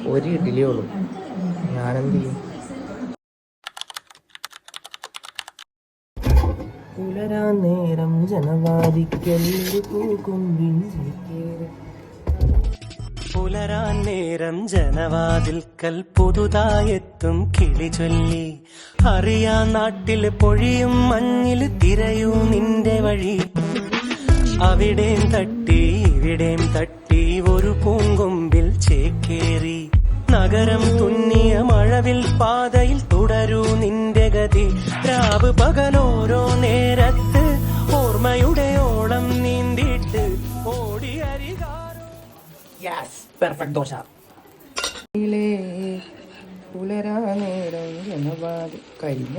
ഒരു ഇഡ്ഡലിയേ ഉള്ളൂ. ഞാനെന്ത് ചെയ്യും? പുലരാൻ നേരം ജനവാദിക്കൽ പൂക്കുമ്പിൻ ചേക്കേറി. പുലരാൻ നേരം ജനവാതിൽക്കൽ പുതുതായെത്തും കിളി ചൊല്ലി. അറിയാ നാട്ടിൽ പൊഴിയും മഞ്ഞിൽ തിരയൂ നിന്റെ വഴി. അവിടേം തട്ടി ഇവിടേം തട്ടി ഒരു പൂങ്കൊമ്പിൽ ചേക്കേറി. നഗരം തുന്നിയ മഴവിൽ പാതയിൽ തുടരൂ നിന്റെ ഗതി. രാവ് പകലോരോ നേരത്ത് ഓർമ്മയുടെ ഓളം നീന്തിയിട്ട് ഓടി അരികാരം. പെർഫെക്റ്റ് ദോശ. പുലരാ നേരം ജനവാദി കഴിഞ്ഞ